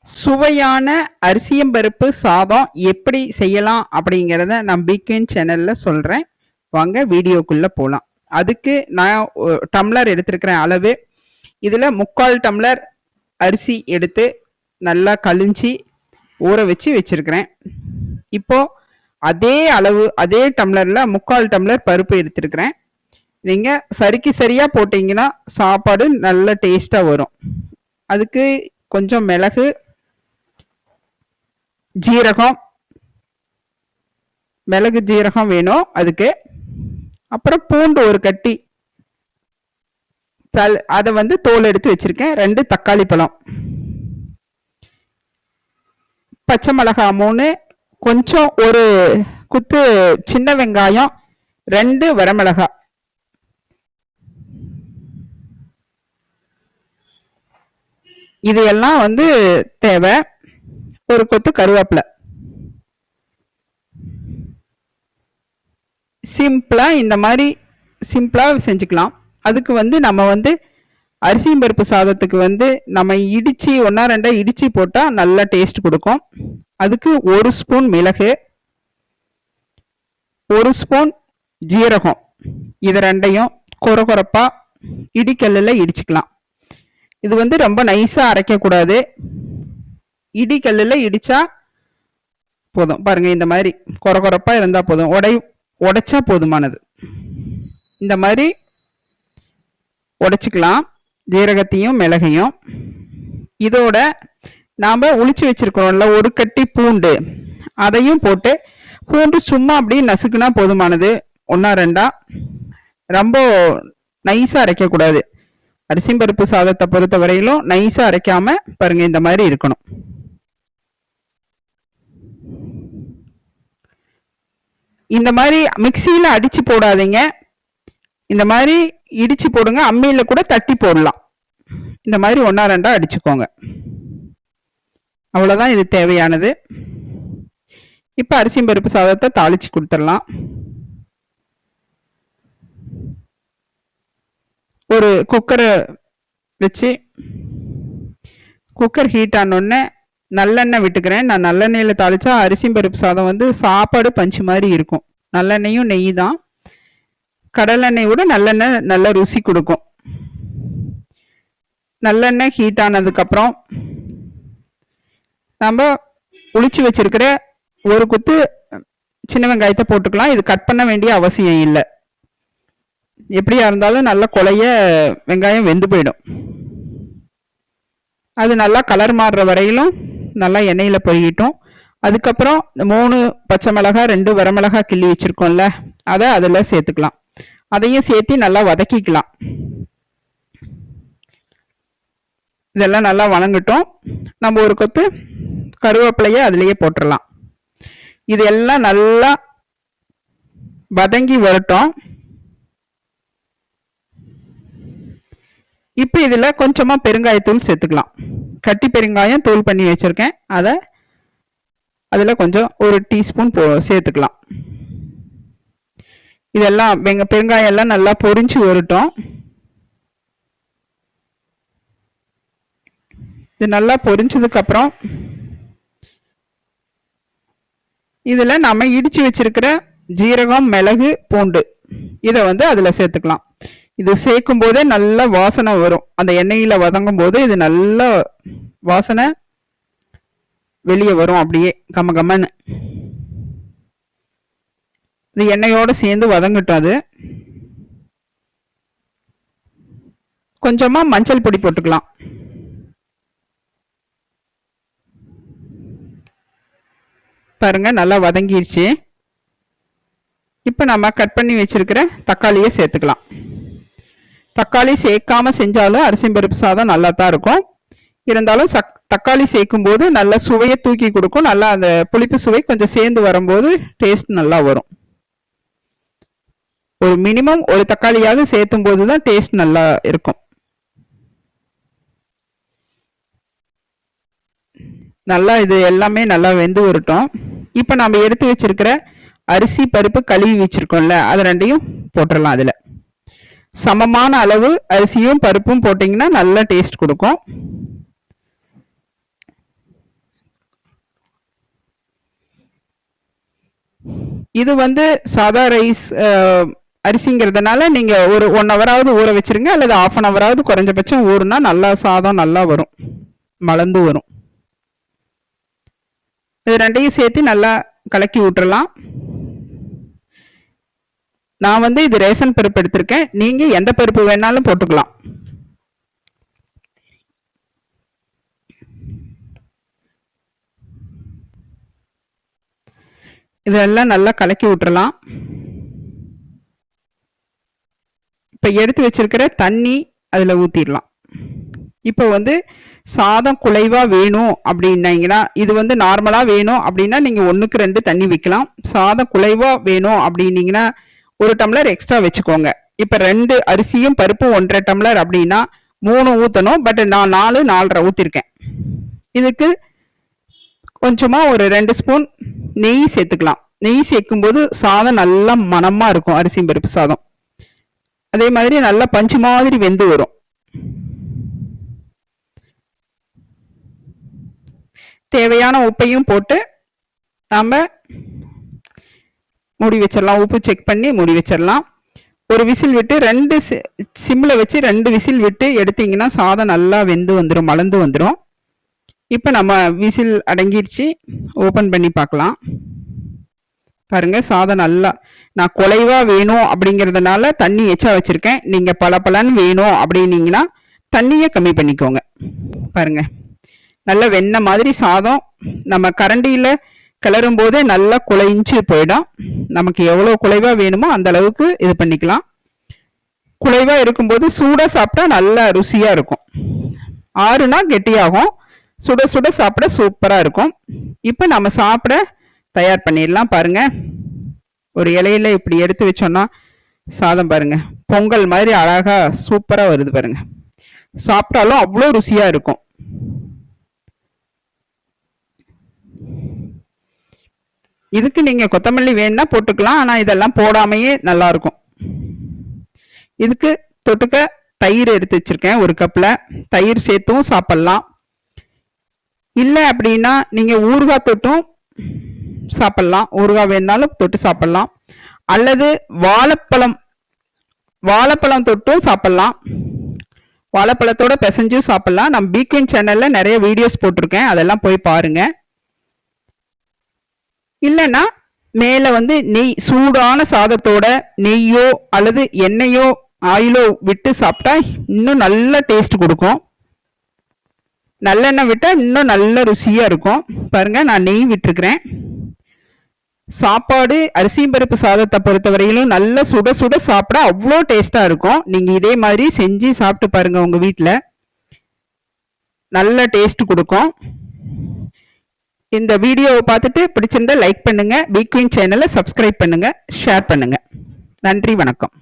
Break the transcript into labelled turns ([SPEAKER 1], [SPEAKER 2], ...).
[SPEAKER 1] சுவையான அரிசியம்பருப்பு சாதம் எப்படி செய்யலாம் அப்படிங்கிறத நான் பிகேன் சேனல்ல சொல்றேன். வாங்க வீடியோக்குள்ள போலாம். அதுக்கு நான் டம்ளர் எடுத்திருக்கிறேன் அளவு. இதுல 3/4 டம்ளர் அரிசி எடுத்து நல்லா கழிஞ்சி ஊற வச்சு வச்சிருக்கிறேன். இப்போ அதே அளவு அதே டம்ளர்ல 3/4 டம்ளர் பருப்பு எடுத்திருக்கிறேன். நீங்க சரிக்கு சரியா போட்டீங்கன்னா சாப்பாடு நல்ல டேஸ்டா வரும். அதுக்கு கொஞ்சம் மிளகு, ஜீரகம், மிளகு ஜீரகம் வேணும் அதுக்கு. அப்புறம் பூண்டு ஒரு கட்டி, அதை வந்து தோல் எடுத்து வச்சிருக்கேன். 2 தக்காளி பழம், பச்சை மிளகா 3, கொஞ்சம் ஒரு குத்து சின்ன வெங்காயம், 2 வரமிளகா. இது எல்லாம் வந்து தேவை. ஒரு கொத்து கருவேப்பிலை. சிம்பிளா இந்த மாதிரி சிம்பிளா செஞ்சுக்கலாம். அதுக்கு வந்து நம்ம வந்து அரிசியும் பருப்பு சாதத்துக்கு வந்து நம்ம இடிச்சு 1-2 இடிச்சு போட்டா நல்ல டேஸ்ட் கொடுக்கும். அதுக்கு 1 ஸ்பூன் மிளகு, 1 ஸ்பூன் ஜீரகம், இது ரெண்டையும் கொரகொரப்பா இடிக்கல்லுல இடிச்சுக்கலாம். இது வந்து ரொம்ப நைஸா அரைக்க கூடாது. இடிக்கல்லுல இடிச்சா போதும். பாருங்க, இந்த மாதிரி கொரகொரப்பா இருந்தா போதும். உடைச்சா போதுமானது. இந்த மாதிரி உடைச்சுக்கலாம் ஜீரகத்தையும் மிளகையும். இதோட நாம உளிச்சு வச்சிருக்கிறோம்ல ஒரு கட்டி பூண்டு, அதையும் போட்டு, பூண்டு சும்மா அப்படியே நசுக்குனா போதுமானது. 1-2 ரொம்ப நைஸா அரைக்க கூடாது. அரிசி பருப்பு சாதத்தை பொறுத்த வரையிலும் நைஸா அரைக்காம பாருங்க இந்த மாதிரி இருக்கணும். இந்த மாதிரி மிக்சியில அடிச்சு போடாதீங்க. இந்த மாதிரி இடிச்சு போடுங்க. அம்மியில கூட தட்டி போடலாம். இந்த மாதிரி 1-2 அடிச்சுக்கோங்க. அவ்வளவுதான் இது தேவையானது. இப்ப அரிசி பருப்பு சாதத்தை தாளிச்சு கொடுத்துடலாம். ஒரு குக்கரை வச்சு குக்கர் ஹீட் ஆனோடனே நல்லெண்ணெய் விட்டுக்கிறேன். நான் நல்லெண்ணெயில தாளிச்சா அரிசி பருப்பு சாதம் வந்து சாப்பாடு பஞ்சு மாதிரி இருக்கும். நல்லெண்ணெயும் நெய் தான். கடலெண்ணெய் விட நல்லெண்ணெய் நல்ல ருசி கொடுக்கும். நல்லெண்ணெய் ஹீட் ஆனதுக்கு அப்புறம் நம்ம உளிச்சு வச்சிருக்கிற ஒரு குத்து சின்ன வெங்காயத்தை போட்டுக்கலாம். இது கட் பண்ண வேண்டிய அவசியம் இல்லை. எப்படியா இருந்தாலும் நல்ல கொலைய வெங்காயம் வெந்து போயிடும். அது நல்லா கலர் மாறுற வரையிலும் நல்லா எண்ணெயில பொரியட்டும். அதுக்கப்புறம் 3 பச்சை மிளகாய், 2 வரமிளகாய் கிள்ளி வச்சிருக்கோம்ல, அதை அதில் சேர்த்துக்கலாம். அதையும் சேர்த்து நல்லா வதக்கிக்கலாம். இதெல்லாம் நல்லா வணங்கட்டும். நம்ம ஒரு கொத்து கருவேப்பிலையை அதுலேயே போட்டுடலாம். இது எல்லாம் நல்லா வதங்கி வரட்டும். இப்போ இதுல கொஞ்சமா பெருங்காயத்தூள் சேர்த்துக்கலாம். கட்டி பெருங்காயம் தூள் பண்ணி வச்சிருக்கேன். அதை அதுல கொஞ்சம் 1 டீஸ்பூன் சேர்த்துக்கலாம். இதெல்லாம் பெருங்காயம் எல்லாம் நல்லா பொரிஞ்சு வரட்டும். இது நல்லா பொரிஞ்சதுக்கு அப்புறம் இதுல நம்ம இடிச்சு வச்சிருக்கிற ஜீரகம், மிளகு, பூண்டு இதை வந்து அதுல சேர்த்துக்கலாம். இது சேர்க்கும் போதே நல்ல வாசனை வரும். அந்த எண்ணெயில வதங்கும் போது இது நல்ல வாசனை வெளியே வரும். அப்படியே கம கமன்னு இது எண்ணெயோட சேர்ந்து வதங்கட்டும். அது கொஞ்சமா மஞ்சள் பொடி போட்டுக்கலாம். பாருங்க நல்லா வதங்கிருச்சு. இப்ப நம்ம கட் பண்ணி வச்சிருக்கிற தக்காளியை சேர்த்துக்கலாம். தக்காளி சேர்க்காம செஞ்சாலும் அரிசி பருப்பு சாதம் நல்லா தான் இருக்கும். இருந்தாலும் தக்காளி சேர்க்கும் போது நல்ல சுவையை தூக்கி கொடுக்கும். நல்லா அந்த புளிப்பு சுவை கொஞ்சம் சேர்ந்து வரும்போது டேஸ்ட் நல்லா வரும். ஒரு மினிமம் ஒரு தக்காளியாவது சேர்த்தும் போதுதான் டேஸ்ட் நல்லா இருக்கும். நல்லா இது எல்லாமே நல்லா வெந்து வரட்டும். இப்ப நம்ம எடுத்து வச்சிருக்கிற அரிசி பருப்பு கழுவி வச்சிருக்கோம்ல, அது ரெண்டையும் போட்டுடலாம். அதுல சமமான அளவு அரிசியும் பருப்பும் போட்டிங்கன்னா நல்ல டேஸ்ட் கொடுக்கும். இது வந்து சாதா ரைஸ் அரிசிங்கிறதுனால நீங்க ஒரு 1 ஹவராவது ஊற வச்சிருங்க, அல்லது 1/2 ஹவராவது குறைஞ்சபட்சம் ஊறுனா நல்லா சாதம் நல்லா வரும், மலர்ந்து வரும். இது ரெண்டையும் சேர்த்து நல்லா கலக்கி விட்டுறலாம். நான் வந்து இது ரேஷன் பருப்பு எடுத்திருக்கேன், நீங்க எந்த பருப்பு வேணாலும் போட்டுக்கலாம். இதெல்லாம் நல்லா கலக்கி விட்டுறலாம். இப்போ எடுத்து வச்சிருக்கிற தண்ணி அதில் ஊற்றிடலாம். இப்போ வந்து சாதம் குலைவாக வேணும் அப்படின்னீங்கன்னா, இது வந்து நார்மலாக வேணும் அப்படின்னா நீங்கள் 1க்கு 2 தண்ணி வைக்கலாம். சாதம் குலைவாக வேணும் அப்படின்னீங்கன்னா 1 டம்ளர் எக்ஸ்ட்ரா வச்சுக்கோங்க. இப்போ 2 அரிசியும் பருப்பும் 1.5 டம்ளர் அப்படின்னா 3 ஊற்றணும். பட் நான் 4, 4.5 ஊற்றிருக்கேன். இதுக்கு கொஞ்சமாக ஒரு 2 ஸ்பூன் நெய் சேர்த்துக்கலாம். நெய் சேர்க்கும்போது சாதம் நல்லா மணமாக இருக்கும், அரிசி பருப்பு சாதம். அதே மாதிரி நல்லா பஞ்சு மாதிரி வெந்து வரும். தேவையான உப்பையும் போட்டு நாம மூடி வச்சிடலாம். உப்பு செக் பண்ணி மூடி வச்சிடலாம். ஒரு விசில் விட்டு 2 சிம்மில் வச்சு 2 விசில் விட்டு எடுத்தீங்கன்னா சாதம் நல்லா வெந்து வந்துடும், மலர்ந்து வந்துடும். இப்போ நம்ம விசில் அடங்கிடுச்சு, ஓப்பன் பண்ணி பார்க்கலாம். பாருங்க சாதம் நல்லா, நான் குலைவா வேணும் அப்படிங்கிறதுனால தண்ணி எச்சா வச்சிருக்கேன். நீங்க பலன்னு வேணும் அப்படின்னீங்கன்னா தண்ணியை கம்மி பண்ணிக்கோங்க. பாருங்க நல்லா வெண்ணெய் மாதிரி சாதம் நம்ம கரண்டியில கிளறும் போதே நல்லா குழைஞ்சு போயிடும். நமக்கு எவ்வளவு குலைவா வேணுமோ அந்த அளவுக்கு இது பண்ணிக்கலாம். குலைவா இருக்கும்போது சூடா சாப்பிட்டா நல்லா ருசியா இருக்கும். ஆறுனா கெட்டியாகும், சுட சுட சாப்பிட சூப்பரா இருக்கும். இப்ப நம்ம சாப்பிட தயார் பண்ணிடலாம். பாருங்க ஒரு இலையில இப்படி எடுத்து வச்சோம்னா சாதம் பாருங்க பொங்கல் மாதிரி அழகா சூப்பரா வருது பாருங்க. சாப்பிட்டாலும் அவ்வளோ ருசியா இருக்கும். இதுக்கு நீங்க கொத்தமல்லி வேணும்னா போட்டுக்கலாம், ஆனா இதெல்லாம் போடாமையே நல்லா இருக்கும். இதுக்கு தொட்டுக்க தயிர் எடுத்து வச்சிருக்கேன். 1 கப்ல தயிர் சேர்த்தும் சாப்பிடலாம். இல்லை அப்படின்னா நீங்க ஊறுகாய் தொட்டும் சாப்பிடலாம். ஊறுகாய் வேணாலும் தொட்டு சாப்பிடலாம், அல்லது வாழைப்பழம் தொட்டும் சாப்பிடலாம். வாழைப்பழத்தோட பிசைஞ்சும் சாப்பிடலாம். நம்ம பீக்வின் சேனல்ல நிறைய வீடியோஸ் போட்டிருக்கேன், அதெல்லாம் போய் பாருங்க. இல்லைன்னா மேல வந்து நெய், சூடான சாதத்தோட நெய்யோ அல்லது எண்ணெயோ ஆயிலோ விட்டு சாப்பிட்டா இன்னும் நல்ல டேஸ்ட் கொடுக்கும். நல்லெண்ணெய் விட்டா இன்னும் நல்ல ருசியா இருக்கும். பாருங்க நான் நெய் விட்டுருக்கிறேன். சாப்பாடு அரிசி பருப்பு சாதத்தை பொறுத்தவரையிலும் நல்ல சுட சுட சாப்பிட அவ்வளோ டேஸ்டா இருக்கும். நீங்க இதே மாதிரி செஞ்சு சாப்பிட்டு பாருங்க, உங்க வீட்டில் நல்ல டேஸ்ட் கொடுக்கும். இந்த வீடியோவை பார்த்துட்டு பிடிச்சிருந்தா லைக் பண்ணுங்க, பீக்வின் சேனலை சப்ஸ்கிரைப் பண்ணுங்க, ஷேர் பண்ணுங்க. நன்றி, வணக்கம்.